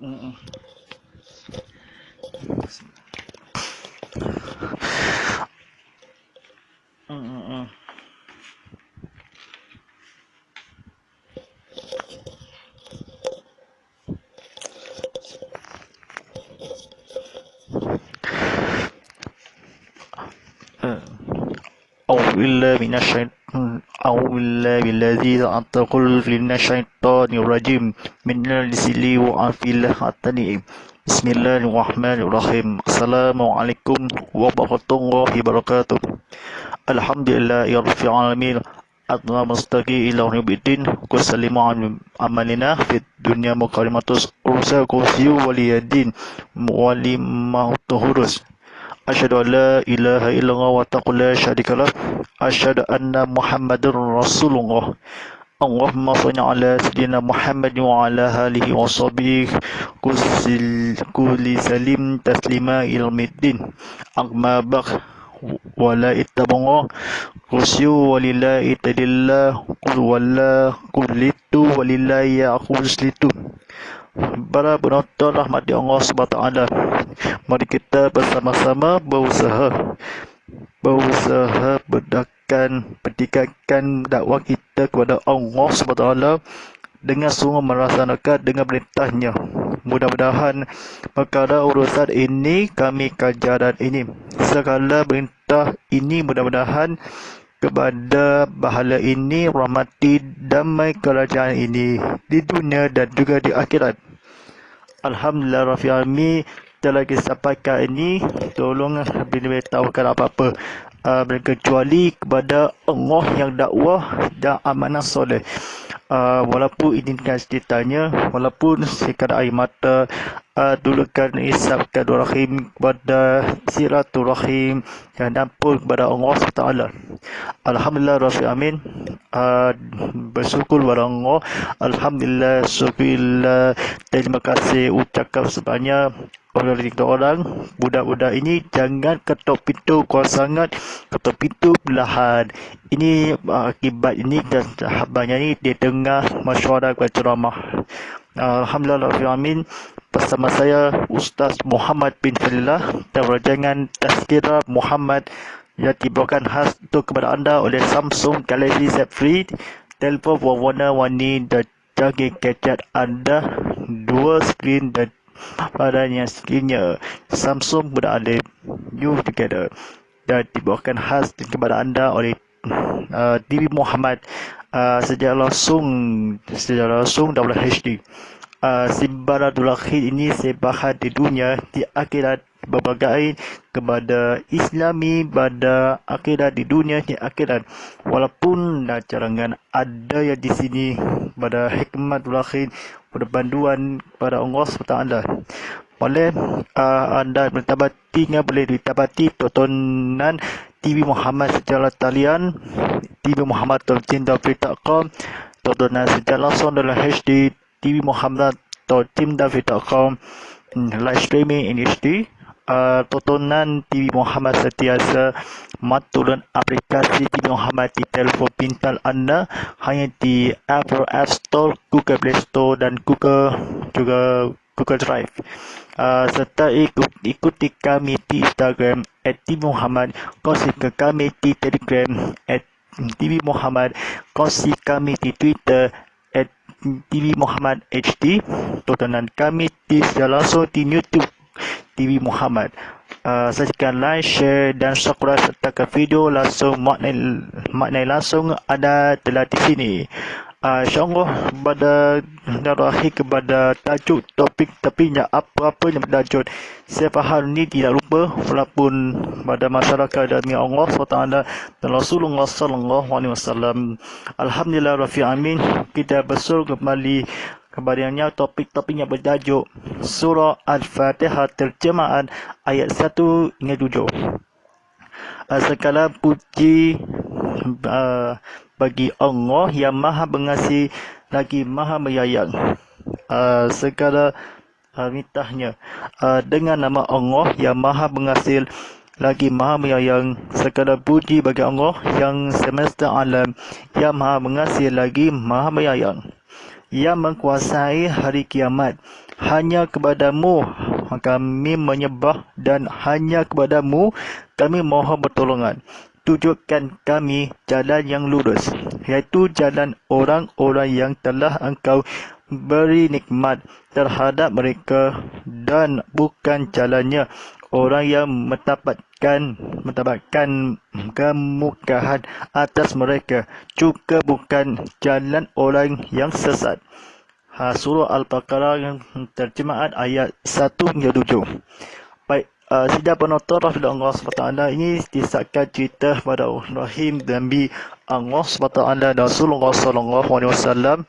Mm-mm. Mm-mm. أعوذ بالله من الشيطان أعوذ بالله الذي أنتقل من الشيطان الرجيم من الجسل وعافيل التنئيم بسم الله الرحمن الرحيم السلام عليكم ورحمة الله وبركاته الحمد لله رب العالمين اللهم مستقي إلى يوم الدين وسلم على أماننا في الدنيا مكرمة أرسل كرسي ولي الدين ولما تهرس أشهد أن لا إله إلا الله وحده لا شريك له أشهد أن محمدا رسول الله اللهم صل على سيدنا محمد وعلى آله وصحبه كل سليم تسليما إلى يوم الدين أما بعد ولا اتبعوا رسول ولله تدلله قل ولا قلت ولله يأخذ سlitu. Para penonton rahmati Allah SWT, mari kita bersama-sama berusaha pentingkan dakwah kita kepada Allah SWT dengan sungguh melaksanakan dengan perintahnya. Mudah-mudahan perkara urusan ini kami kajaran ini segala perintah ini mudah-mudahan kepada bahala ini rahmati damai kerajaan ini di dunia dan juga di akhirat. Alhamdulillah Rabbil Alamin. Telah disampaikan ini, tolong beritahukan apa-apa kecuali kepada Allah yang dakwah dan amanah soleh. Walaupun ini kan ceritanya, walaupun sekadar air mata, dulu kan isapkan rahim kepada silaturahim dan pun kepada Allah SWT. Alhamdulillah Rabbil Alamin. Bersyukur kepada Allah. Alhamdulillah, syukurillah. Terima kasih ucapkan sebanyak oleh kita orang. Budak-budak ini jangan ketuk pintu kuat sangat, ketuk pintu perlahan. Ini akibat ini dan sahabatnya ini dia dengar masyarakat berceramah. Alhamdulillah Rabbil Alamin. Bersama saya Ustaz Muhammad bin Khalillah dan rancangan Tazkirah Muhammad yang dibawakan khas untuk kepada anda oleh Samsung Galaxy Z Flip. Telefon berwarna-warni dan canggih gadget anda, dua skrin dan padanya skrinnya Samsung berada you together, dan dibawakan khas kepada anda oleh TV Muhammad secara langsung daulah HD. Simbaratul akhir ini sebahagian di dunia di akhirat berbagai kepada Islami pada akhirat di dunia di akhirat. Walaupun carangan ada yang di sini pada hikmatul akhir pada panduan pada Allah SWT. Boleh anda bertabatinya boleh ditabati tontonan TV Muhammad secara talian TV Muhammad .com, tontonan secara langsung dalam HD TV Muhammad.timdavid.com, live streaming in HD. Tontonan TV Muhammad setiasa turun aplikasi TV Muhammad di telefon pintar anda hanya di Apple App Store, Google Play Store dan Google Drive. Serta ikuti kami di Instagram @TV Muhammad, kongsikan kami di Telegram @TV Muhammad, kongsi kami di Twitter TV Muhammad HD, tontonan kami di secara langsung di YouTube TV Muhammad. Saksikan like, share dan subscribe serta ke video langsung maknai langsung ada telah di sini. InsyaAllah pada terakhir kepada tajuk topik tapi apa-apa yang bertajuk saya faham ni tidak lupa walaupun pada masyarakat demi Allah SWT dan Rasulullah SAW. Alhamdulillah Rabbil Alamin. Kita bersul kembali kepadanya topik-topik yang bertajuk Surah Al-Fatihah terjemahan ayat 1 hingga 7. Segala puji bagi Allah yang maha pengasih lagi maha menyayang. Segala mitahnya dengan nama Allah yang maha pengasih lagi maha menyayang. Segala puji bagi Allah yang semesta alam yang maha pengasih lagi maha menyayang. yang menguasai hari kiamat. Hanya kepadamu kami menyembah dan hanya kepadamu kami mohon pertolongan. Tunjukkan kami jalan yang lurus, iaitu jalan orang-orang yang telah engkau beri nikmat terhadap mereka, dan bukan jalannya orang yang mendapatkan kemukahan atas mereka, juga bukan jalan orang yang sesat. Surah Al-Baqarah yang terjemahan ayat 1 hingga 7. Baik, sidang penonton rahmat Allah SWT, ini disahkan cerita pada Rahim Nabi Allah SWT dan Rasulullah SAW.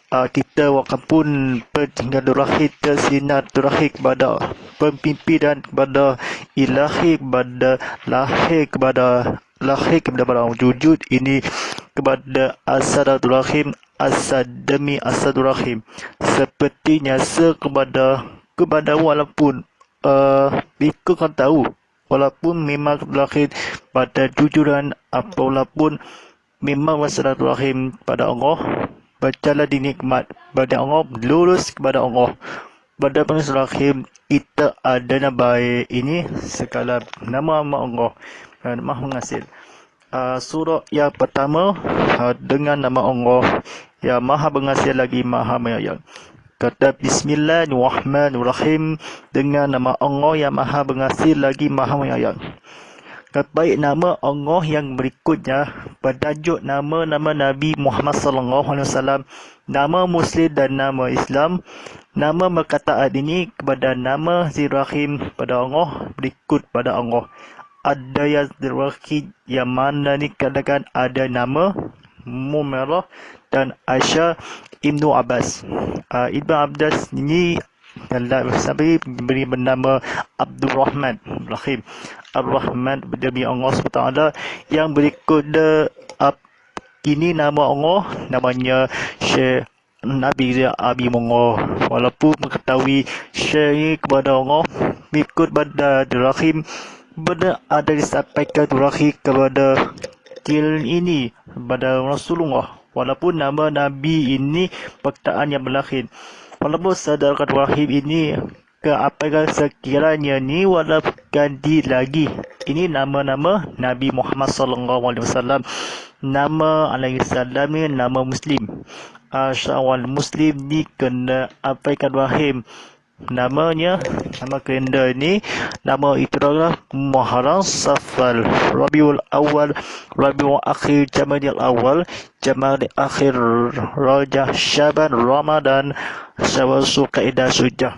Kita walaupun bertinggal durahid tersinar durahid kepada pemimpi dan kepada ilahi, kepada lahir kepada para wujud ini, kepada Asadatul Rahim, asad demi Asadur Rahim, seperti nyasa kepada walaupun mereka kan tahu, walaupun memang lahir pada jujuran, walaupun memang Asadatul Rahim pada Allah, berjalan di nikmat pada Allah, lurus kepada Allah. Pada Asadatul Rahim kita ada nama baik ini segala nama-nama Allah yang Maha Menghasil. Surah yang pertama dengan nama Allah yang Maha Menghasil lagi Maha Menyayang. Kata Bismillahirrahmanirrahim, dengan nama Allah yang Maha Menghasil lagi Maha Menyayang. Baik, nama Allah yang berikutnya bertajuk nama-nama Nabi Muhammad SAW, nama Muslim dan nama Islam. Nama perkataan ini kepada nama Zirrahim pada Allah berikut pada Allah. Ada yang Zirrahim yang mana ni katakan ada nama Mumerah dan Aisyah Ibnu Abbas. Ibnu Abbas ini dalam sampai beri bernama Abdul Rahman Rahim Ar-Rahman demi Allah SWT. Yang berikut ini nama Allah, namanya Syekh Nabi Abi Mongo. Walaupun mengetahui Syekh kepada Allah ikut pada Rahim, benda ada disampaikan Rahim kepada ini pada Rasulullah. Walaupun nama Nabi ini perkataan yang berlahir, walaupun sadarkan Rahim ini ke apakah sekiranya ni walaupun ganti lagi, ini nama-nama Nabi Muhammad SAW. Nama alaihi salam ni nama Muslim. Syawal Muslim ni kena apaikan Rahim. Namanya, nama kalender ni, nama itu adalah Muharram, Safar, Rabiul Awal, Rabiul Akhir, Jamadil Awal, Jamadil Akhir, Rajab, Syaban, Ramadan, Syawal, Zulqa'dah, Syujah.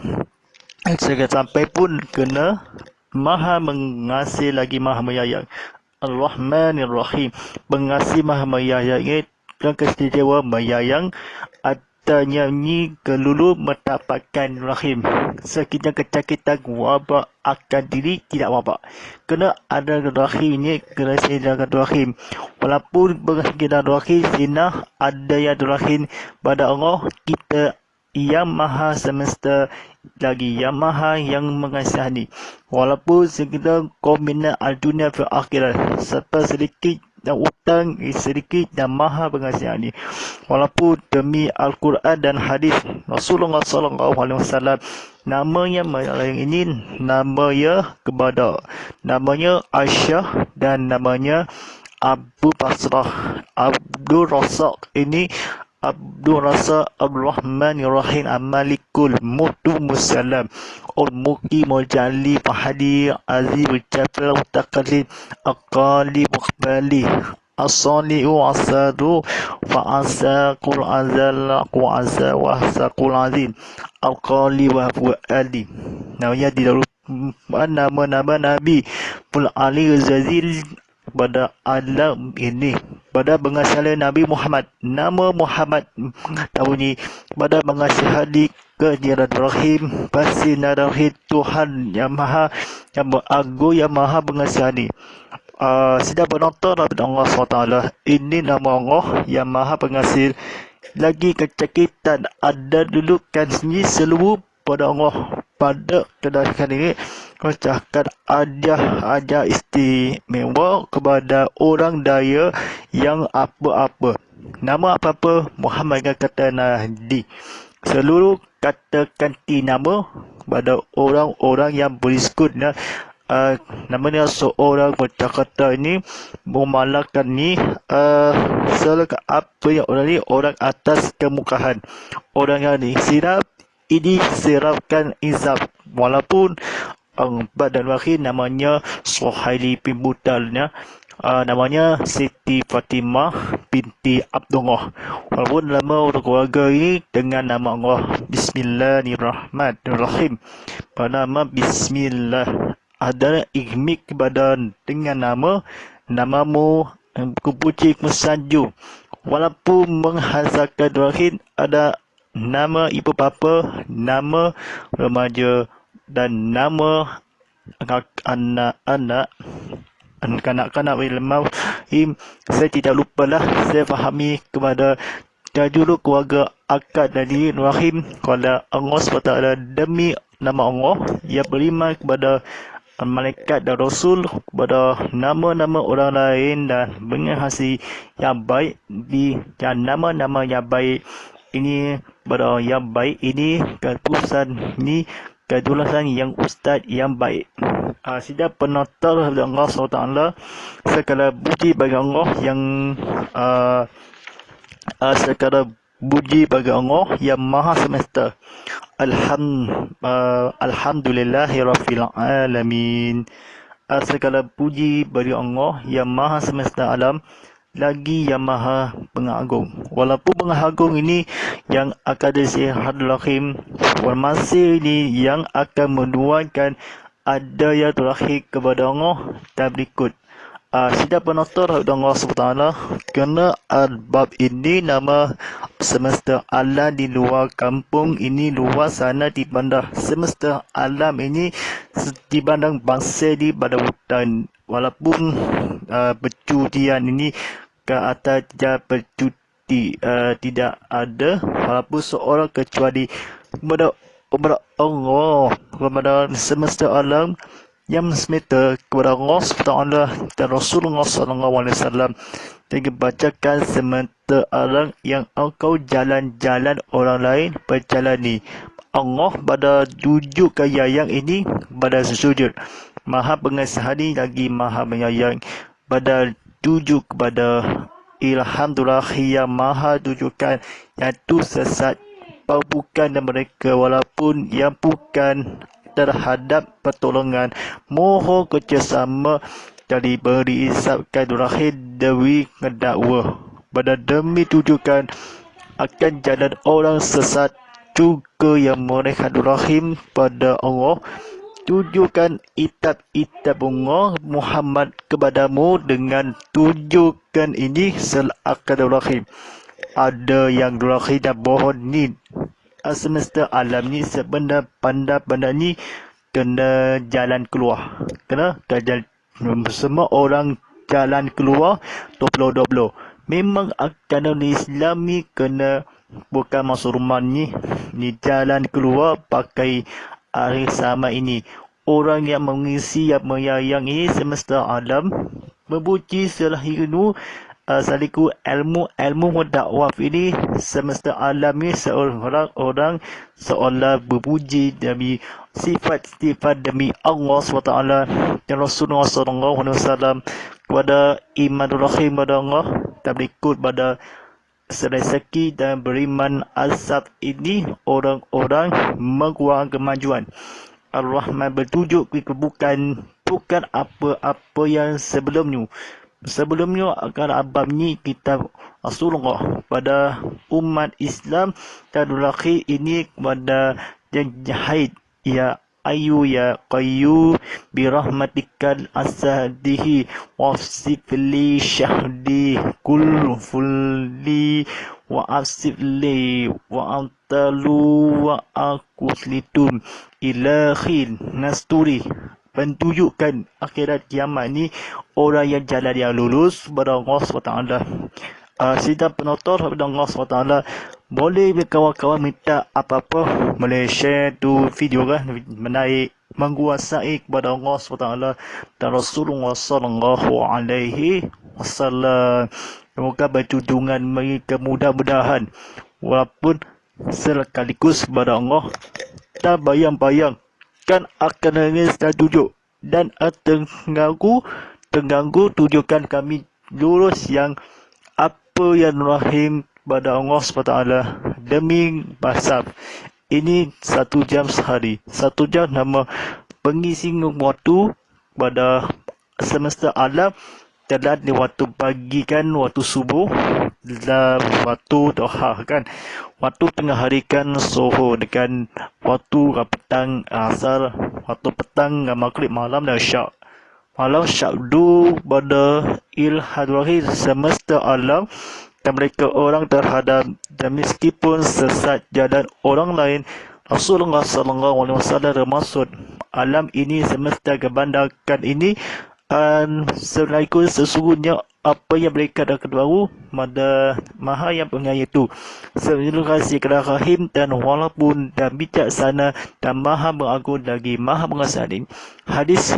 Sampai pun kena Maha Mengasihi lagi Maha Menyayang. Ar-Rahmanir-Rahim, Mengasihi Maha Menyayang dan kesetiaan menyayang. Adanya ni kelulu mendapatkan Rahim. Sekiranya kecakitan wabak akan diri tidak wabak. Kena ada Rahim ni, kena sediakan Rahim. Walaupun berkaitan Rahim, sina ada yang Rahim pada Allah, kita yang Maha Semesta lagi, yang Maha yang mengasihani. Walaupun sekitar komina al-dunia fi akhirat, serta sedikit dan utang sedikit dan Maha mengasihani. Walaupun demi Al-Quran dan hadis Rasulullah SAW, namanya yang ini namanya kepada namanya Aisyah dan namanya Abu Basrah, Abdul Razak ini Abdul Razak Ar-Rahmanir-Rahim Amalikul Mutu Musallam Al-Muqim Al-Jali Fahadi Azim Al-Jafal Al-Taqalid Aqali Muqbali As-Sali'u Asadu Fa'asaqul Azal Qa'asa Wahsaqul Azim Al-Qali wa Fu'ali. Namanya di dalam nama-nama Nabi Pul Ali Zazil pada alam ini, pada mengasihani Nabi Muhammad, nama Muhammad tahun ini, pada mengasihani kejiran Rahim, pasti Rahim Tuhan yang Maha, yang beragung, yang Maha mengasihani. Sedang penonton Allah SWT, ini nama Allah yang Maha Pengasih. Lagi kecakitan ada dulu kan sendiri seluruh pada Allah pada kedatangan ini ucapkan hadiah istimewa kepada orang daya yang apa-apa. Nama apa-apa Muhammad kata Nadi. Seluruh kata ganti nama pada orang-orang yang beriskut namanya seorang bercakap ini memalakkan ni selaka apa yang orang ni orang atas kemukahan orang yang disirap ini sirapkan izab walaupun Bad dan Wakil namanya Suhaili bin Budalnya namanya Siti Fatimah binti Abdullah. Walaupun nama orang keluarga ini dengan nama Allah Bismillahirrahmanirrahim. Pada nama Bismillah adalah igmik kepada dengan namamu kupucik mesanju. Walaupun menghasilkan Rahim ada nama ibu bapa, nama remaja dan nama anak-anak kanak-kanak ilmu saya tidak lupalah saya fahami kepada dulu keluarga akad dari Rahim kepada Allah SWT demi nama Allah yang beriman kepada malaikat dan rasul kepada nama-nama orang lain dan mengasihi yang baik dan nama-nama yang baik ini pada yang baik ini keputusan ini kedulasan yang ustaz yang baik. Sida penonton Allah SWT segala puji bagi Allah yang segala puji bagi Allah yang maha semesta. Alhamdulillahirabbil alamin. Segala puji bagi Allah yang maha semesta alam lagi yang maha pengagung. Walaupun pengagung ini yang akan disihadul rahim masih ini yang akan menuaikan ada yang terakhir kepada Allah dan berikut. Sida penonton Allah SWT kerana bab ini nama semesta alam di luar kampung ini luar sana di bandar semesta alam ini di bandar bangsa di pada hutan walaupun percutian ini ke atas bercuti tidak ada walaupun seorang kecuali kepada Allah kepada semesta alam yang semeta kepada Allah SWT dan Rasulullah SAW dan bacakan semesta alam yang engkau jalan-jalan orang lain berjalani Allah pada tujuh kayayang ini pada sujud maha pengasihani lagi maha penyayang pada tujuh kepada Alhamdulillah yang maha tujukan yang tu sesat bukan dan mereka walaupun yang bukan terhadap pertolongan mohon kerjasama dari beri isapkan durahid dewi ngedakwa pada demi tujukan akan jalan orang sesat juga yang mereka durahim pada Allah tujukan itab-itab Allah Muhammad kepadamu dengan tujukan ini selakad rahim ada yang durahim dan bohong ni semesta alam ni sebenarnya benda ni kena jalan keluar semua orang jalan keluar 2020 memang akan Islam ni kena bukan masuk rumah ni jalan keluar pakai hari sama ini orang yang mengisi yang menyayangi semesta alam memuji selahirnu saliku ilmu dakwah ini semesta alam ni orang seolah berpuji demi sifat-sifat demi Allah SWT dan Rasulullah SAW kepada iman rahim kepada Allah dan berikut pada rezeki dan beriman asap ini orang-orang menguang kemajuan Ar-Rahman bertujuk bukan apa-apa yang sebelumnya akan abam ni kitab Rasulullah pada umat Islam dan lelaki ini kepada jahid ya ayu ya qayyum birahmatikal asadihi wasifli syahdi kullu fulli wa asifli wa antalu wa akuslitum ilahin nasturi menunjukkan akhirat kiamat ni orang yang jalan yang lurus kepada Allah SWT. Sidang penonton kepada Allah SWT boleh kawan-kawan minta apa-apa boleh share tu video kan menaik menguasai kepada Allah SWT dan Rasulullah SAW. Semoga berjunjungan mereka mudah-mudahan walaupun sekaligus kepada Allah tak bayang-bayangkan akan nangis dan tujuk dan terganggu tujukan kami lurus yang apa yang rahim kepada Allah SWT demi basab. Ini 1 jam sehari. 1 jam nama pengisi waktu pada semesta alam dan di waktu pagi kan, waktu subuh dan waktu duha kan, waktu tengah hari kan zuhur dengan waktu petang asar, waktu petang maghrib, malam dan syak. Malam syakdu pada ilhadwahi semesta alam dan mereka orang terhadap dan meskipun sesat jalan orang lain, Rasulullah SAW bermaksud alam ini semesta kebandakan ini sesungguhnya apa yang mereka dah ketahui Maha yang penyayang itu terima kasih kepada Rahim dan walaupun dan bijaksana dan Maha mengagung lagi Maha mengasih. Hadis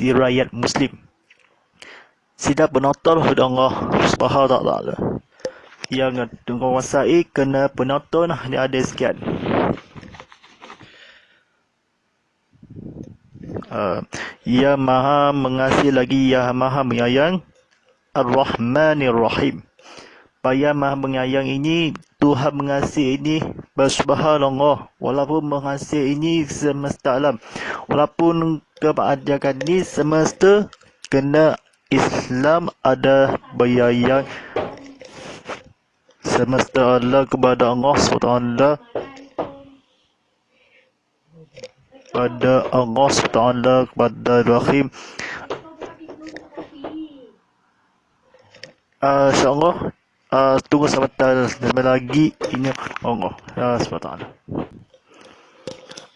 riwayat Muslim. Tidak penonton Allah Subhanahu wa taala yang menguasai kena penonton hanya ada sekian. Ya Maha mengasihi lagi Ya Maha menyayang Ar-Rahmanir Rahim. Yang Maha menyayang ini, Tuhan mengasihi ini bersubhanallah, walaupun mengasihi ini semesta alam, walaupun keadaan ini semesta kena Islam ada bayang semesta Allah kepada Allah SWT, pada Allah SWT, kepada Rahim. InsyaAllah tunggu sebentar lagi ini Allah SWT.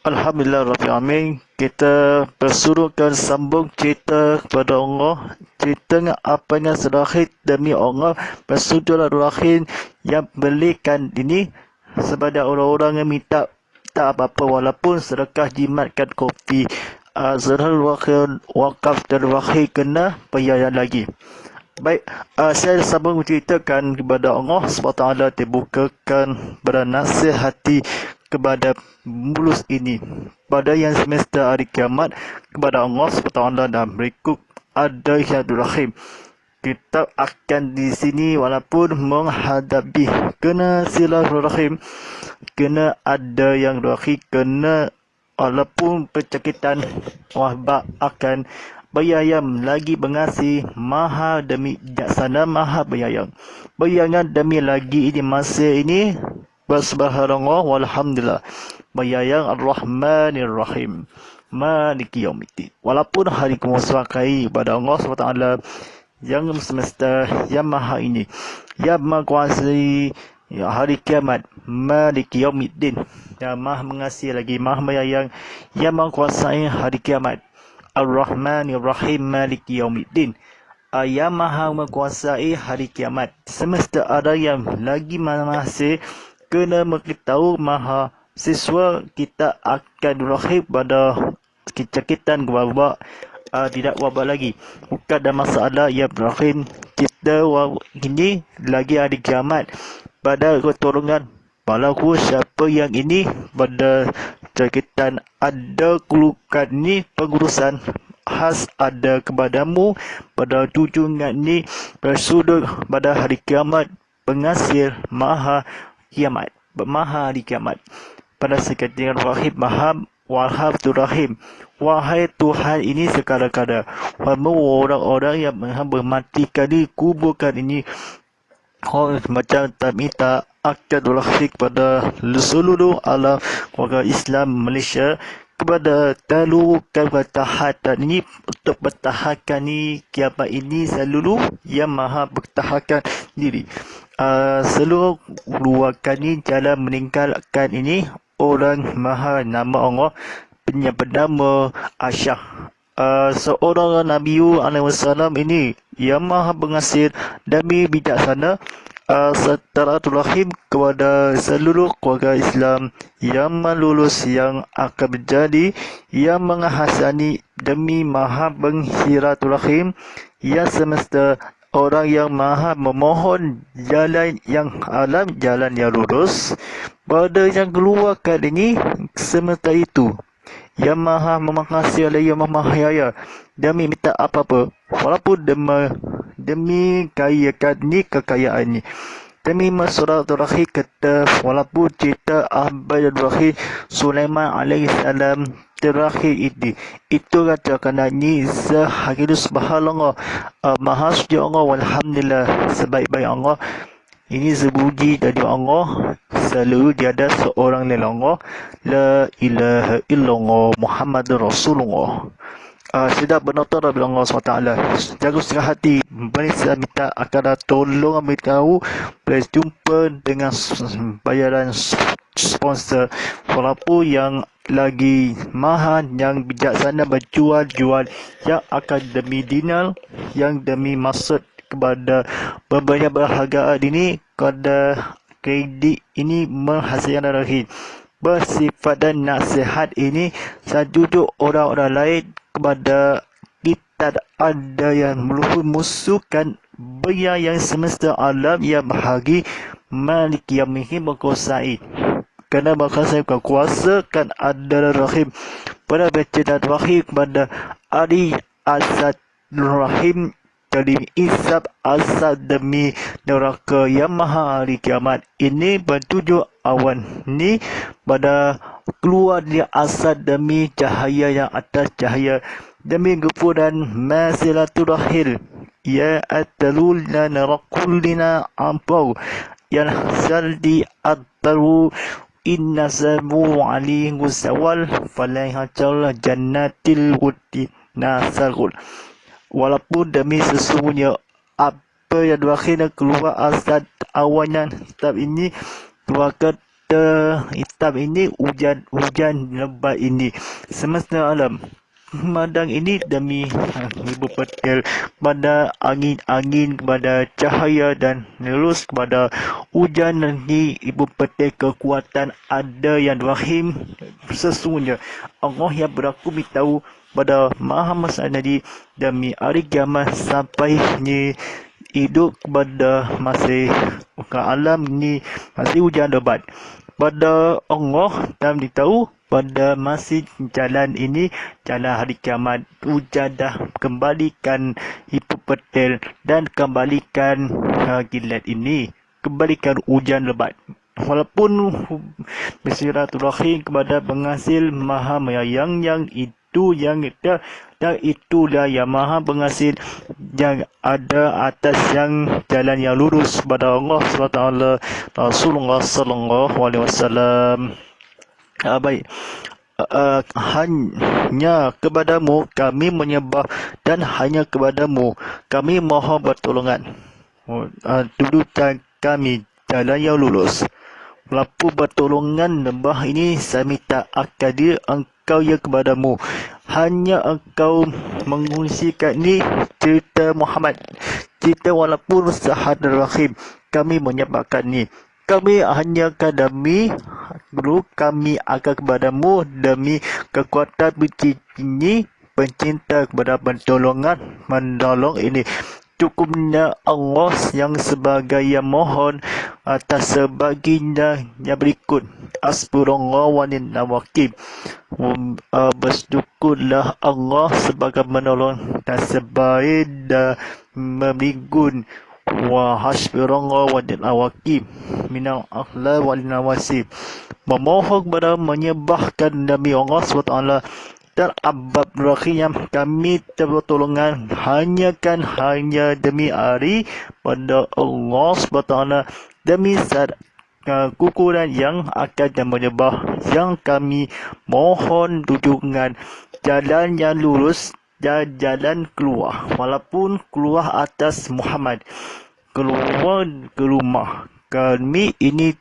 Alhamdulillah Rabbil Alamin. Kita bersuruhkan sambung cerita kepada Allah. Cerita apa yang sedahid demi Allah. Bersujudlah rahim yang belikan ini kepada orang-orang yang minta tak apa-apa walaupun sedekah jimatkan kopi. Zerhal wakaf dan wakil kena bayar lagi. Baik, saya sambung menceritakan kepada Allah SWT dibukakan bernasihati kepada mulus ini pada yang semesta hari kiamat kepada Allah SWT dan berikut ada yang rahim. Kita akan di sini walaupun menghadapi kena silaturahim, kena ada yang rahim, kena walaupun pencakitan wahbak akan bayayam lagi mengasih Maha demi bijaksana Maha bayayang. Bayangan demi lagi ini masa ini Subhanallah walhamdulillah. Bayayang Ar-Rahmanir Rahim. Maliki Yaumiddin. Walaupun hari kemusakai pada Allah SWT yang semesta yang maha ini, yang maha kuasai hari kiamat, Maliki Yaumiddin, yang maha mengasihi lagi maha bayayang, yang maha kuasai hari kiamat, Ar-Rahmanir Rahim, Maliki Yaumiddin, yang maha menguasai hari kiamat. Semesta ada yang lagi masih kena tahu maha siswa kita akan rahib pada kecakitan wabak, tidak wabak lagi. Bukan ada masalah yang rahim kita ini lagi hari kiamat pada pertolongan. Walaupun siapa yang ini pada kecakitan ada kelukan ni pengurusan khas ada kepadamu pada junjungan ni bersudut pada hari kiamat pengasih maha kiamat, maha hari kiamat. Pada sekalian wahid maha wahab turahim. Wahai Tuhan ini sekala-kala, kamu orang-orang yang bermatikan ini, kuburkan ini, macam tak minta akan rahim kepada seluruh alam warga Islam Malaysia, kepada talukan bertahan ini untuk bertahankan ni kiamat ini seluruh yang maha bertahankan diri. Seluruh luarkan ni jalan meninggalkan ini orang maha nama Allah yang bernama Asyah. Seorang Nabi SAW ini yang maha pengasih demi bijaksana Silaturahim kepada seluruh keluarga Islam yang melulus yang akan menjadi yang menghasani demi maha bersilaturahim yang semesta orang yang maha memohon jalan yang alam jalan yang lurus pada yang keluarkan ini semesta itu yang maha memakasih yang maha hayaya demi minta apa-apa walaupun demi kayakan ni kekayaan ni demi masyarakat kata walaupun cerita Abdul Rahim Sulaiman alaihi salam terakhir itu kata kerana ni sehari subhanallah maha suci Allah walhamdulillah sebaik-baik Allah ini sebuji dari Allah selalu tiada seorang lain Allah la ilaha illallah Muhammadur Rasulullah. Sudah bernotor dari Allah SWT. Jaga setengah hati. Saya minta akan tolong ambil tahu. Boleh jumpa dengan bayaran sponsor. Walaupun yang lagi mahal, yang bijaksana berjual-jual. Yang akan demi dinar. Yang demi maksud kepada berbanyak berhargaan ini. Kepada kredit ini menghasilkan rahim. Bersifat dan nasihat ini saya duduk orang-orang lain kepada kita ada yang memusuhkan benda yang semesta alam yang bahagi Malik yang mihi berkuasai kerana berkuasai kuasa kan adalah rahim pada baca rahim kepada Ali Asad Rahim dari isap asal demi neraka yang maha hari kiamat ini bertujuh awan ni pada keluar dia asal demi cahaya yang atas cahaya demi gufuran masilaturahil ya atalulna narakullina ampau yang saldi ataru inna samu alaihi wasawal falaihacal jannatil wudi nasarul walaupun demi sesungguhnya apa yang berakhir keluar asal awannya kitab ini keluar kitab ini hujan lebat ini semesta alam madang ini demi ibu petir kepada angin-angin kepada cahaya dan lurus kepada hujan nanti ibu petir kekuatan ada yang rahim sesungguhnya Allah yang berlaku beritahu pada Muhammad Nabi demi hari kiamat sampai ni hidup kepada masih ke alam ni masih hujan lebat pada Allah dan ditahu pada masih jalan ini jalan hari kiamat hujan dah kembalikan ibu petir dan kembalikan gilat ini kembalikan hujan lebat walaupun bersilaturahim kepada penghasil maha menyayang yang itu yang kita dan itulah yang maha penghasil yang ada atas yang jalan yang lurus pada Allah SWT Rasulullah sallallahu alaihi wasallam. Baik. Hanya kepadamu kami menyembah dan hanya kepadamu kami mohon pertolongan. Tunjukkan kami jalan yang lurus. Walaupun pertolongan lembah ini saya minta akadir engkau ya kepadamu. Hanya engkau mengungsikan ni cerita Muhammad. Cerita walaupun sahadat rahim. Kami menyebabkan ni. Kami hanya demi guru kami akan kepadamu demi kekuatan ini pencinta kepada pertolongan menolong ini. Cukupnya Allah yang sebagai yang mohon atas sebagiannya yang berikut. Asbirullah wa ni'mal wakil. Bersyukurlah Allah sebagai menolong dan sebaik dan membigun. Wa hasbirullah wa ni'mal wakil. Minal akhlaq wal nawasib. Memohon kepada menyembahkan Nabi Allah SWT dan abad rahim kami pertolongan hanya demi hari pada Allah SWT demi kukuran yang akan menyembah yang kami mohon dukungan jalan yang lurus dan jalan keluar walaupun keluar atas Muhammad keluar ke rumah kami ini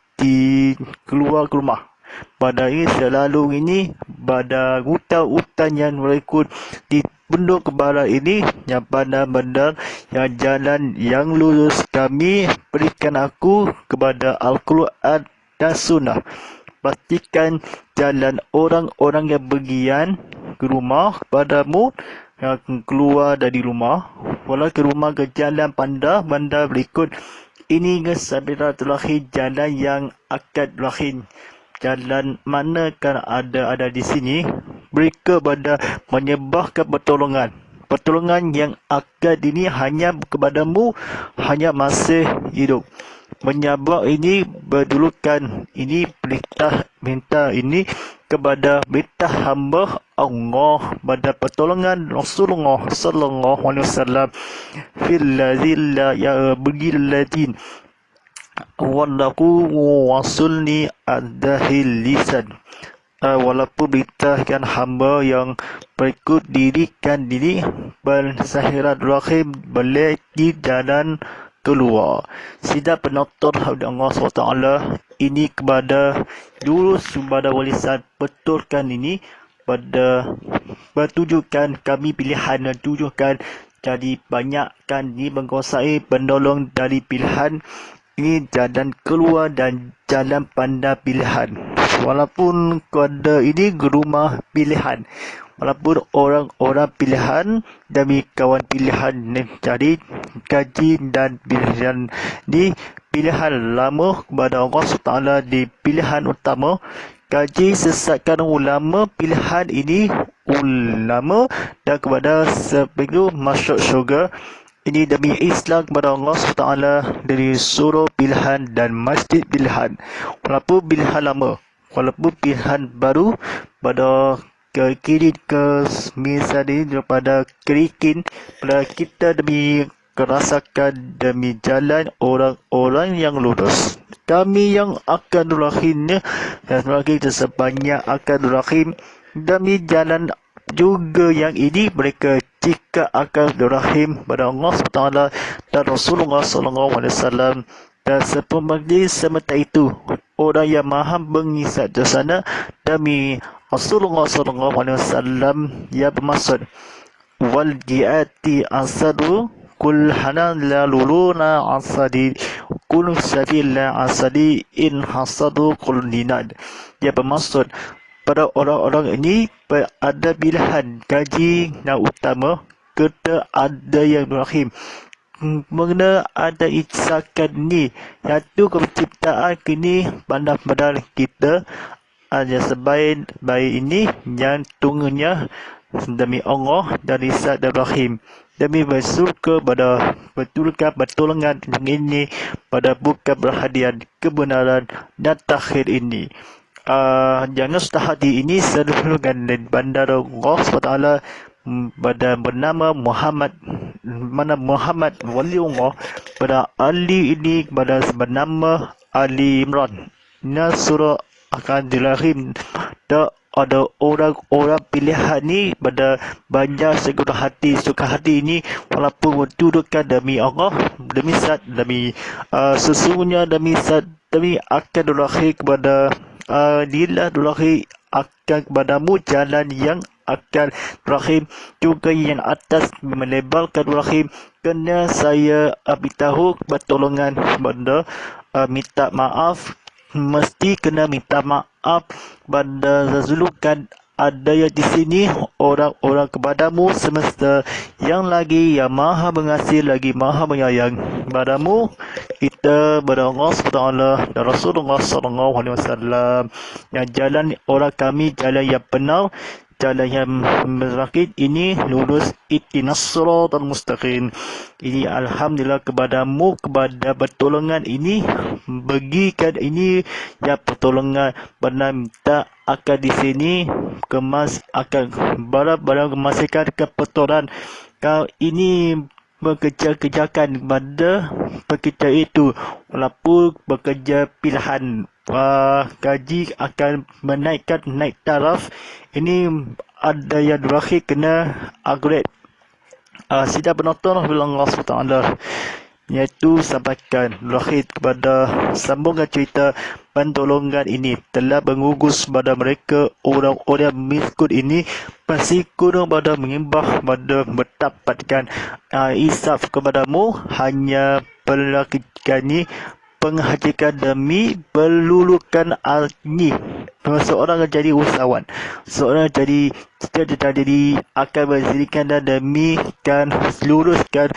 keluar ke rumah pada ini selalu ini pada hutan-hutan yang berikut benda kebenaran ini, yang benar-benar, yang jalan yang lurus. Kami berikan aku kepada Al-Quran dan Sunnah. Pastikan jalan orang-orang yang bergian ke rumah padamu, yang keluar dari rumah, walau ke rumah ke jalan bandar berikut ini ke Sabiratul Rahim, jalan yang akad rahim. Jalan mana kan ada di sini, mereka pada menyembahkan pertolongan yang akad ini hanya kepadamu, hanya masih hidup. Menyembah ini berdulukan, ini perintah minta ini kepada minta hamba Allah pada pertolongan Rasulullah sallallahu alaihi wasallam fil ladzilla ya bigillatin wallaku wasulni adahil lisan. Walaupun beritakan hamba yang berikut dirikan diri bersahirat rahim boleh di jalan keluar. Sidang penonton Allah SWT ini kepada lurus kepada walisan, betulkan ini pada bertujukan kami pilihan dan tujukan. Jadi banyakkan ini menguasai penolong dari pilihan ini, jalan keluar dan jalan pandang pilihan. Walaupun kode ini rumah pilihan, walaupun orang-orang pilihan demi kawan pilihan, jadi kaji dan pilihan di pilihan lama kepada Allah SWT di pilihan utama. Kaji sesatkan ulama pilihan ini ulama dan kepada sebelum masuk syurga. Ini demi Islam kepada Allah SWT dari surau pilihan dan masjid pilihan. Walaupun pilihan lama, walaupun pilihan baru pada ke kiri ke misalnya daripada kerikin pada kita demi kerasakan demi jalan orang-orang yang lurus. Kami yang akan rahimnya dan lagi sebanyak akan rahim demi jalan juga yang ini mereka jika akan rahim pada Allah SWT dan Rasulullah SAW. Dan sepemagi semata itu orang yang maha mengisat di sana demi Rasulullah SAW yang bermaksud wal jiati asadu kul hanan la luluna asadi kul sabila asadi in hasadu kul dinad. Dia bermaksud pada orang-orang ini ada pilihan kaji yang utama, kita ada yang rahim. Mengenai ada isakan ni, iaitu penciptaan kini pandang-pandang kita ada sebaik ini yang tunggunya demi Allah dan Isa dan Rahim. Demi bersyukur pada betulkan pertolongan ini pada bukan berhadiah kebenaran dan takhir ini. Jangan sudah hati ini sedulurkan dan bandar Allah SWT pada bernama Muhammad, mana Muhammad waliullah pada Ali ini pada bernama Ali Imran. Ini surah akan dilahirkan ada orang-orang pilihan ni pada banyak segala hati suka hati ini walaupun bertuduhkan demi Allah, demi zat, demi sesungguhnya demi zat, demi akan dilahir kepada Lillah dulahi akan kepadamu jalan yang akan rahim juga yang atas melebarkan rahim. Kena saya beritahu pertolongan benda minta maaf, mesti kena minta maaf pada zulukan ada yang di sini orang-orang kepadamu semesta yang lagi yang maha mengasihi lagi maha menyayang padamu. Kita Allah SWT dan Rasulullah SAW yang jalan orang kami jalan yang benar, jalan yang berakid ini lurus, ihdinas siratal mustaqim. Ini alhamdulillah kepadamu kepada pertolongan ini bagikan ini ya pertolongan benar minta akan di sini kemas akan barang-barang kemasikan kepetoran kau ini bekerja-kerjakan pada pekerja itu walaupun bekerja pilihan gaji akan naik taraf ini ada yang berakhir kena upgrade. Sidang penonton Allah SWT iaitu sampaikan Rahid kepada sambungan cerita pentolongan ini telah mengugus pada mereka orang-orang miskin ini pasti gunung pada mengimbah pada mendapatkan isaf kepadamu hanya pelakikani penghajikan demi pelulukan ini. Seorang jadi usahawan, seorang jadi akan berzirikan dan demi kan luruskan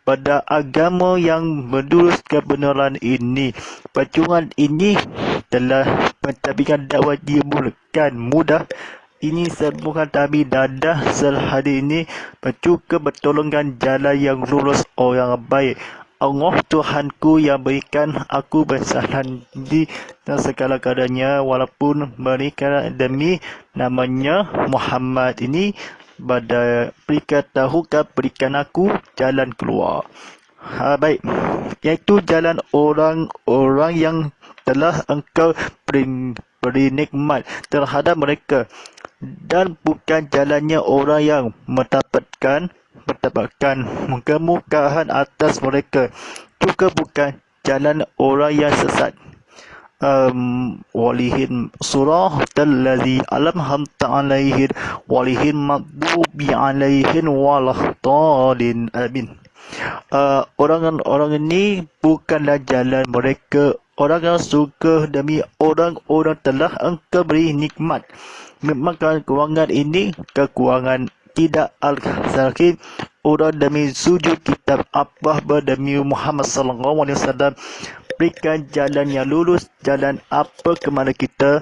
pada agama yang meluruskan kebenaran ini. Perjuangan ini telah mentadbirkan dakwah dimulakan mudah. Ini sambungan Nabi dadah selhadi ini mencukup bertolongan jalan yang lurus orang baik. Allah Tuhanku yang berikan aku bersalahan di dan segala keadaannya walaupun mereka demi namanya Muhammad ini pada berikan aku jalan keluar. Baik, iaitu jalan orang-orang yang telah engkau beri nikmat terhadap mereka dan bukan jalannya orang yang mendapatkan kemukahan atas mereka, juga bukan jalan orang yang sesat. Walihin surah allazi alamhamta alaihin walihin maghdubi alaihin walahdallin amin. Orang ini bukanlah jalan mereka, orang yang suka demi orang-orang telah engkau beri nikmat. Maka kekurangan ini kekurangan tidak al-Zakir orang demi sujud kitab apa demi Muhammad sallallahu alaihi wasallam berikan jalan yang lurus, jalan apa ke mana kita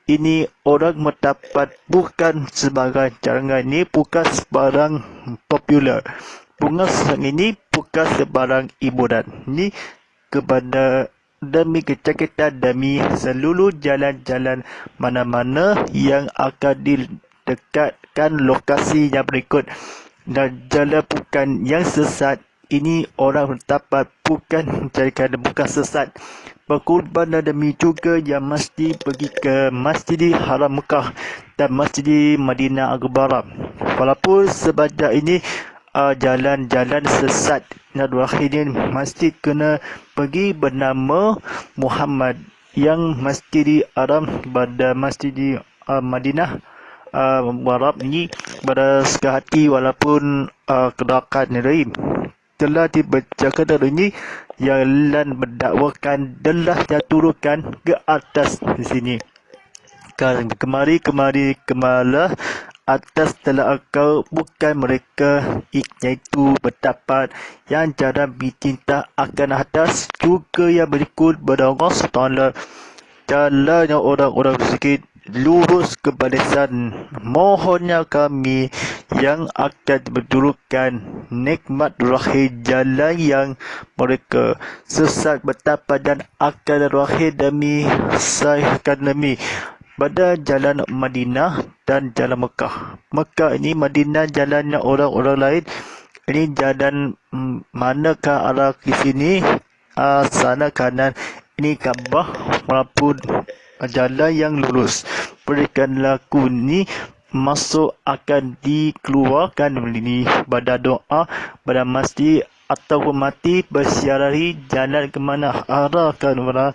ini orang mendapat bukan sebarang jangan ini bukan sebarang popular, bunga sekarang ini bukan sebarang hiburan ini kepada demi kecakitan demi seluruh jalan-jalan mana-mana yang akan dekatkan lokasi yang berikut dan jalan bukan yang sesat ini orang dapat bukan menjadikan bukan sesat berkorban demi juga yang mesti pergi ke Masjidil Haram Mekah dan Masjidil Madinah Akbar walaupun sebanyak ini jalan-jalan sesat dan akhirnya mesti kena pergi bernama Muhammad yang Masjidil Haram pada Masjidil Madinah Arab ni pada sekali walaupun kedakan rahim telah dibacakan dari ini yang lan mendakwakan telah diturunkan ke atas di sini kemalah atas telah engkau bukan mereka iaitu berdapat yang jarang dicinta akan atas juga yang berikut pada Allah SWT jalannya orang-orang miskin lurus ke barisan mohonnya kami yang akan berdudukan nikmat rahim jalan yang mereka sesat betapa dan akan rahim demi sahihkan demi pada jalan Madinah dan jalan Mekah. Mekah ini Madinah jalannya orang-orang lain. Ini jalan manakah arah di sini? Sana kanan. Ini Kaabah walaupun jalan yang lurus. Berikanlah aku ni masuk akan dikeluarkan ini pada doa pada masjid ataupun mati bersiarari jalan ke mana arahkan mana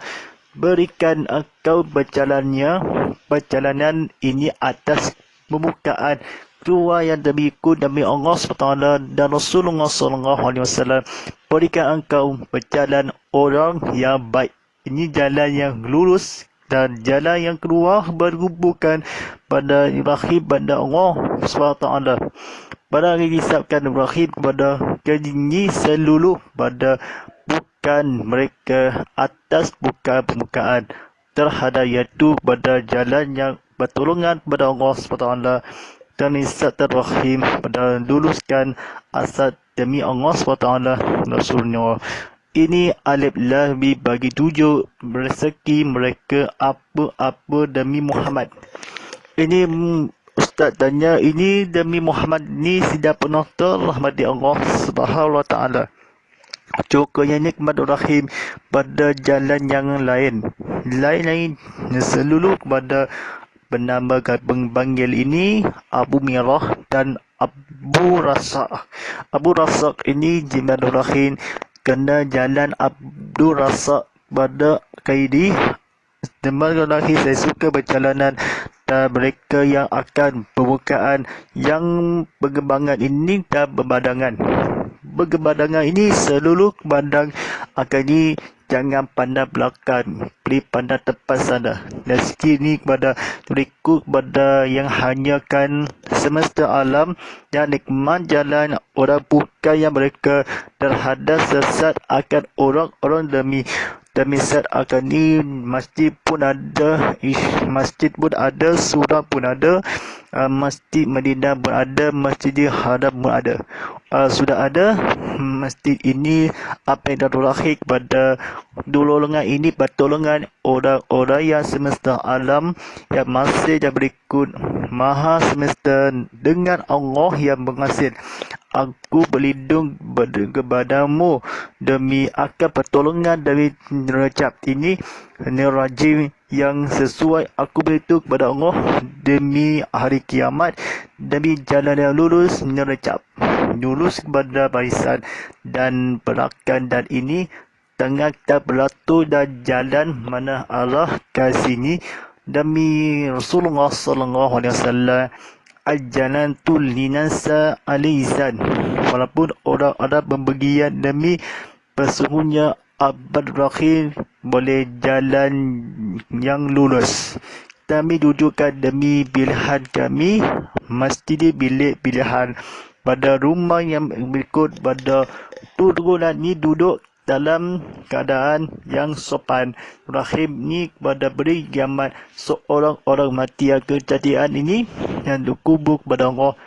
berikan engkau perjalanan ini atas pembukaan keluar yang demikian demi Allah SWT dan Rasulullah SAW berikan engkau berjalan orang yang baik ini jalan yang lurus dan jalan yang keluar berhubungan pada Ibrahim pada Allah SWT pada disabkan Ibrahim kepada ini seluruh pada bukan mereka atas bukan permukaan terhadap iaitu pada jalan yang bertolongan pada Allah SWT dan isat rahim pada luluskan asal demi Allah SWT Rasulnya. Ini alif lam bagi tujuh rezeki mereka apa-apa demi Muhammad. Ini Ustaz tanya ini demi Muhammad ni tidak pernah terrahmati Allah Subhanahu wa taala. Cukupnya nikmat rahim pada jalan yang lain seluruh kepada bernama panggil ini Abu Mirah dan Abu Rasak ini jimat rahim kena jalan Abdul Razak pada Kaidi. Teman-teman, saya suka perjalanan dan mereka yang akan pembukaan yang bergembangan ini dan berbadangan. Bergebadangan ini seluruh bandang akan ini jangan pandang belakang, beri pandang tepat sana. Dan sini kepada berikut kepada yang hanyakan semesta alam yang nikmat jalan orang bukan yang mereka terhadap sesat akan orang-orang demi set akan ni masjid pun ada, surah pun ada, masjid Madinah pun ada, Masjidil Haram pun ada. Sudah ada masjid ini apa yang terakhir kepada golongan ini pertolongan orang-orang yang semesta alam yang masih dan berikut maha semesta dengan Allah yang menghasil. Aku berlindung kepadamu demi akan pertolongan dari nerajab ini nerajim yang sesuai. Aku berlindung kepada Allah demi hari kiamat, demi jalan yang lurus nerajab, lurus kepada barisan dan perakan. Dan ini tengah kita berlaku dan jalan mana Allah ke sini demi Rasulullah sallallahu alaihi wasallam. Al-janatu linasa alizan. Walaupun orang Arab berpergian demi sesungguhnya abad terakhir boleh jalan yang lurus. Kami dudukkan demi pilihan kami masjid bilik pilihan pada rumah yang berikut pada turunan ni duduk dalam keadaan yang sopan. Rahim ni kepada beri kiamat seorang orang mati yang kejadian ini yang dikubur kepada Allah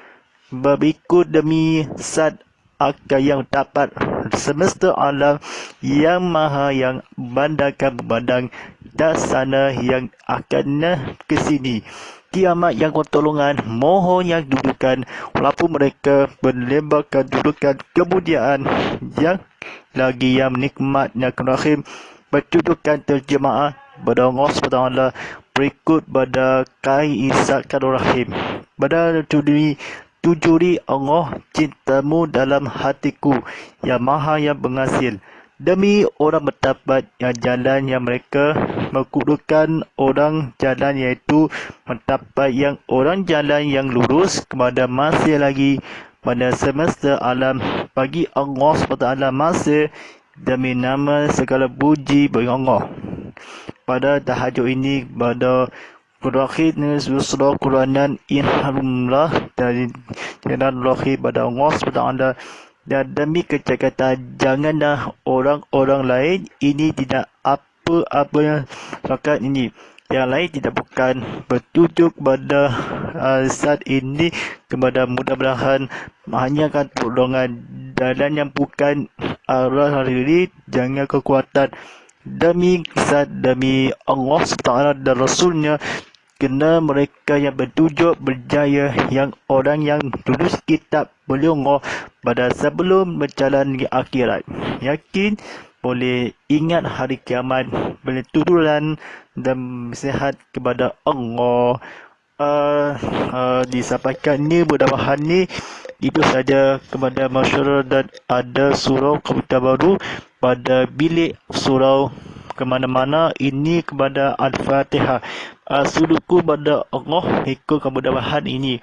berikut demi zat akal yang dapat semesta alam yang maha yang bandangkan berbandang dan sana yang akan ke sini. Kiamat yang pertolongan mohon yang dudukan walaupun mereka berlebarkan dudukan kemudian yang lagi yang nikmat yang rahim berdudukan terjemaah pada Allah SWT berikut pada kai isyakat rahim pada tujuri Allah cintamu dalam hatiku yang maha yang penghasil demi orang bertabat yang jalan yang mereka mengkudukan orang jalan iaitu mendapat yang orang jalan yang lurus kepada masih lagi pada semesta alam bagi Allah SWT masih demi nama segala puji bagi Allah. Pada tahajud ini pada berakhir surah Quranan inhamullah dari jalan berakhir pada Allah SWT. Dan demi kecakatan janganlah orang-orang lain ini tidak apa-apa yang rakat ini yang lain tidak bukan bertujuk kepada saat ini kepada mudah-mudahan hanya kan pertolongan dan yang bukan arah diri jangan kekuatan demi saat demi Allah SWT dan Rasulnya kena mereka yang bertujuk berjaya yang orang yang tulis kitab boleh Allah pada sebelum berjalan ke akhirat yakin boleh ingat hari kiamat boleh turunan dan sihat kepada Allah. Disampaikan ni mudah-mudahan ni itu saja kepada masyarakat dan ada surau komputer baru pada bilik surau ke mana-mana ini kepada Al-Fatihah. Suluku pada Allah ikut kemudahan ini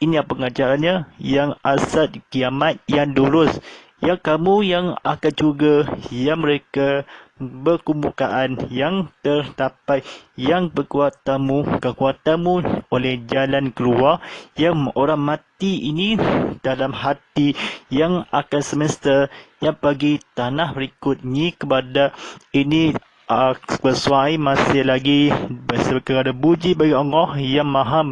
apa pengajarannya yang asal kiamat yang lurus yang kamu yang akan juga yang mereka berkumpulan yang terdapat yang kekuatanmu oleh jalan keluar yang orang mati ini dalam hati yang akan semesta yang bagi tanah berikutnya kepada ini sesuai masih lagi bersekadar puji bagi Allah yang maha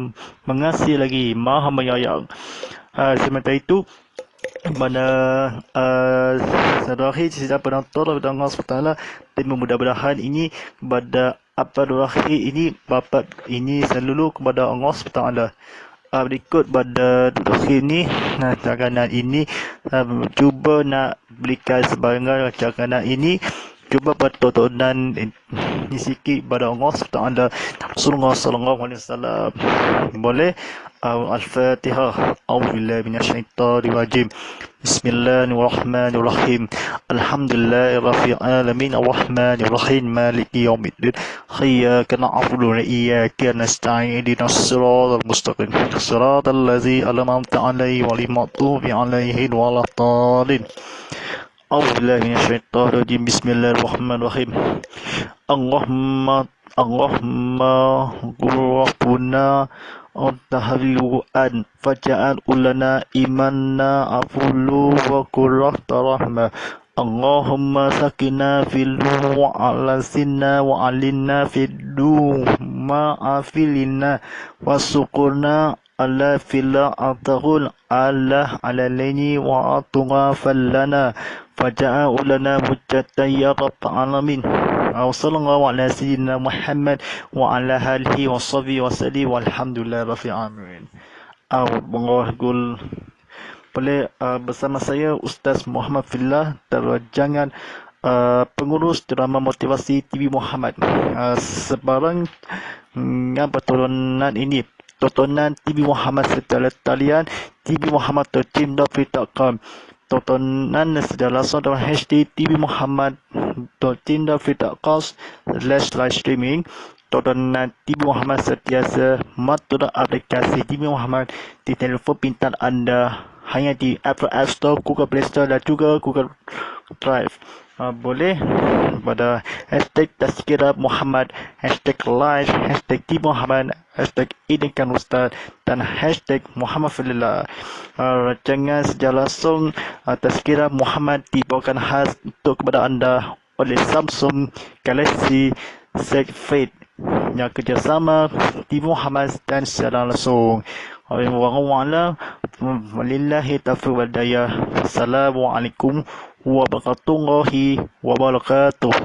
mengasihi lagi maha menyayang. Sementara itu mana terakhir saya penonton kepada Allah SWT dan mudah-mudahan ini kepada apa terakhir ini bapak ini seluruh kepada Allah SWT. Berikut pada terakhir ini cakanan ini cuba nak berikan sebarang cakanan ini cuba bertontonan ni sikit pada Allah SWT, Rasulullah sallallahu alaihi wasallam. Boleh? Al-Fatihah. A'udzubillahi minasyaitonir rajim. Bismillahirrahmanirrahim. Alhamdulillahirabbil alamin arrahmanir rahim maliki yaumiddin. Iyyaka na'budu wa iyyaka nasta'in ihdinas siratal mustaqim. Siratal ladzina an'amta 'alaihim ghairil maghdubi alaihim waladdallin. A'udzubillahi minasyaitonir rajim. Bismillahirrahmanirrahim. Allahumma Rabbuna Al-Tahlilu'an Faja'al ulana imanna afulu wa qurrata rahmah. Allahumma sakina fil wa alasina wa alina fiddu ma'afilina wa sukurna ala fila atahul ala alalaini wa atunga fallana faja'a ulana mujjata ya rabbal alamin. Sallallahu ala sayyidina Muhammad wa ala alihi wa sahbihi wa sallim walhamdulillah rabbil alamin. Allahul boleh bersama saya Ustaz Muhammad Fillah, terjangan pengurus drama motivasi TV Muhammad. Sebarang pertolongan ini tontonan TV Muhammad secara talian tvmuhammad.team.free.com. Tontonan secara langsung dalam hashtag tvmuhammad.team.free.com/live streaming. Tontonan TV Muhammad sentiasa matura aplikasi TV Muhammad di telefon pintar anda, hanya di Apple App Store, Google Play Store dan juga Google Drive. Boleh pada hashtag Tazkirah Muhammad, hashtag live, hashtag TV Muhammad, hashtag Idinkan Ustaz dan hashtag Muhammad Fillah. Rancangan secara langsung Tazkirah Muhammad dibawakan khas untuk kepada anda oleh Samsung Galaxy Z Flip yang kerjasama TV Muhammad dan secara langsung. Walillahi taufiq wal hidayah. Assalamualaikum warahmatullahi wabarakatuh.